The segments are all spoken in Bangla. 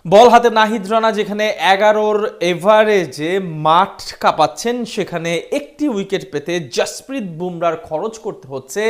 বল হাতে নাহিদ রানা যেখানে 11-র এভারেজে মাঠ কাঁপাচ্ছেন, সেখানে একটি উইকেট পেতে জসপ্রীত বুমরার খরচ করতে হচ্ছে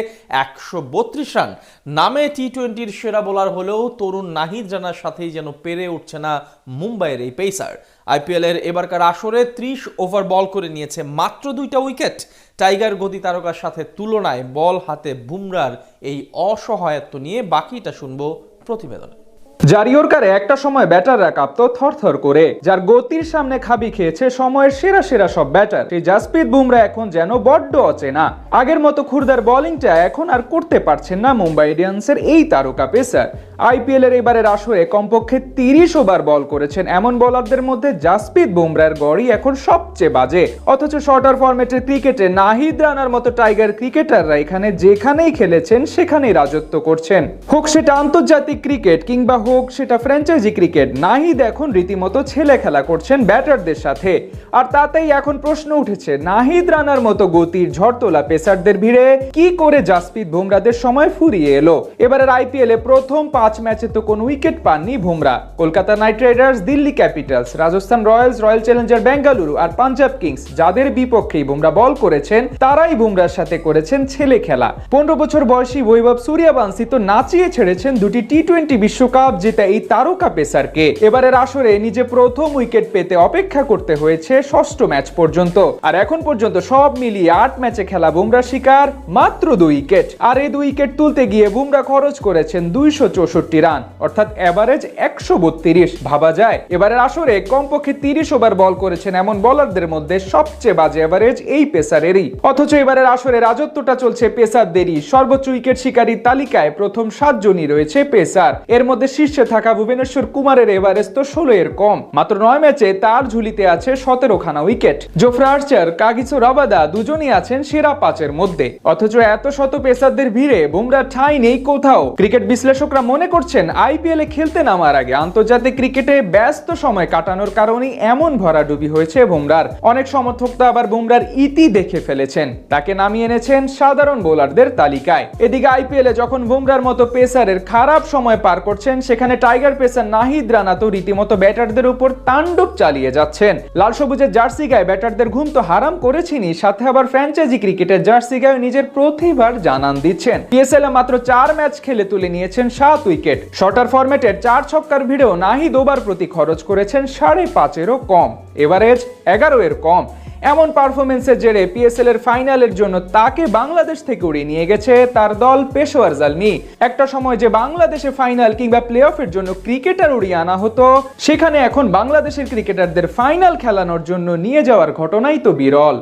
132 রান। নামে টি-20-র সেরা বোলার হলেও তরুণ নাহিদ রানার সাথেই যেন পেরে উঠছে না মুম্বাইয়ের এই পেসার। আইপিএলের এবারকার আসরে 30 ওভার বল করে নিয়েছে মাত্র 2টা উইকেট। টাইগার গতি তারকার সাথে তুলনায় বল হাতে বুমরার এই অসহায়ত্ব নিয়ে বাকিটা শুনবো প্রতিবেদনে। যার ইয়র্কারে একটা সময় ব্যাটাররা কাঁপতো থরথর করে, যার গতির সামনে খাবি খেয়েছে সময়ের সেরা সেরা সব ব্যাটার, সেই জসপ্রীত বুমরা এখন যেন বড্ড অচেনা। আগের মতো খুরদার বোলিংটা এখন আর করতে পারছেন না মুম্বাই ইন্ডিয়ান্সের এই তারকা পেসার। আইপিএল এর এবারের আসরে কমপক্ষে 30 ওভার বল করেছেন এমন বোলারদের মধ্যে জসপ্রীত বুমরার গড়ই এখন সবচেয়ে বাজে। অথচ শর্টার ফরম্যাটের ক্রিকেটে নাহিদ রানার মতো টাইগার ক্রিকেটাররা এখানে যেখানেই খেলেছেন সেখানেই রাজত্ব করছেন। হোক সেটা আন্তর্জাতিক ক্রিকেট কিংবা হোক সেটা ফ্র্যাঞ্চাইজি ক্রিকেট, নাহিদ এখন রীতিমতো ছেলে খেলা করছেন ব্যাটারদের সাথে। আর তাতেই এখন প্রশ্ন উঠেছে, নাহিদ রানার মতো গতির ঝড়তোলা পেসারদের ভিড়ে কি করে জসপ্রীত বুমরাদের সময় ফুরিয়ে এলো। এবারের আইপিএল এ প্রথম 5 ম্যাচে তো কোনো উইকেট পাননি Bumrah. Kolkata Knight Riders, Delhi Capitals, Rajasthan Royals, Royal Challenger Bengaluru আর পাঞ্জাব কিংস, যাদের বিপক্ষেই বুমরা বল করেছেন তারাই বুমরার সাথে করেছেন ছেলে খেলা। 15 বছর বয়সী বৈভব সূর্যবংশী তো নাচিয়ে ছেড়েছেন দুটি টি-20 বিশ্বকাপ জেতা এই তারকা পেসারকে। এবারের আসরে নিজে প্রথম উইকেট পেতে অপেক্ষা করতে হয়েছে 6ষ্ঠ ম্যাচ পর্যন্ত। আর এখন পর্যন্ত সব মিলিয়ে 8 ম্যাচে খেলা বুমরা শিকার মাত্র 2 উইকেট। আর এই 2 উইকেট তুলতে গিয়ে বুমরা খরচ করেছেন 264 রান, অর্থাৎ এভারেজ 132। ভাবা যায় এবারের আসরে কমপক্ষে 30 ওভার বল করেছেন এমন বোলারদের মধ্যে সবচেয়ে বাজে এভারেজ এই পেসারেরই। অথচ এবারের আসরে রাজত্বটা চলছে পেসারদেরই। সর্বোচ্চ উইকেট শিকারীর তালিকায় প্রথম 7 জনই রয়েছে পেসার। এর মধ্যে শীর্ষে থাকা ভুবনেশ্বর কুমারের এভারেজ তো 16-এর কম। মাত্র 9 ম্যাচে তার ঝুলিতে আছে 17খানা উইকেট। জোফরা আর্চার, কাগিসো রাবাদা দুজনই আছেন সেরা 5-এর মধ্যে। অথচ এত শত পেসারদের ভিড়ে বুমরা ঠাঁই নেই কোথাও। ক্রিকেট বিশ্লেষকরা মনে করছেন আইপিএল এ খেলতে নামার আগে আন্তর্জাতিক ক্রিকেটে ব্যস্ত সময় কাটানোর কারণেই এমন ভরাডুবি হয়েছে বুমরার। অনেক সমর্থক তো আবার বুমরার ইতি দেখে ফেলেছেন, তাকে নামিয়ে এনেছেন সাধারণ বোলারদের তালিকায়। এদিকে আইপিএল এ যখন বুমরার মতো পেসারের খারাপ সময় পার করছেন, সেখানে টাইগার পেসার নাহিদ রানা তো রীতিমতো ব্যাটারদের উপর তাণ্ডব চালিয়ে যাচ্ছেন। লাল সবুজের জার্সি গায়ে ব্যাটারদের ঘুম তো হারাম করেছেনই, সাথে আবার ফ্র্যাঞ্চাইজি ক্রিকেটের জার্সি গায়ে নিজের প্রতিভার জানান দিচ্ছেন। পিএসএল এ মাত্র 4 ম্যাচ খেলে তুলে নিয়েছেন 7 উইকেট। শর্টার ফরম্যাটের 4 ছক্কার ভিড়েও নাহিদ ওভার প্রতি খরচ করেছেন 5.5-এরও কম, এভারেজ 11-এর কম। এমন পারফরমেন্সের জেরে পিএসএল এর ফাইনালের জন্য তাকে বাংলাদেশ থেকে উড়িয়ে নিয়ে গেছে তার দল পেশোয়ার জালমি। একটা সময় যে বাংলাদেশে ফাইনাল কিংবা প্লে অফের জন্য ক্রিকেটার উড়িয়ে আনা হতো, সেখানে এখন বাংলাদেশের ক্রিকেটারদের ফাইনাল খেলানোর জন্য নিয়ে যাওয়ার ঘটনাই তো বিরল।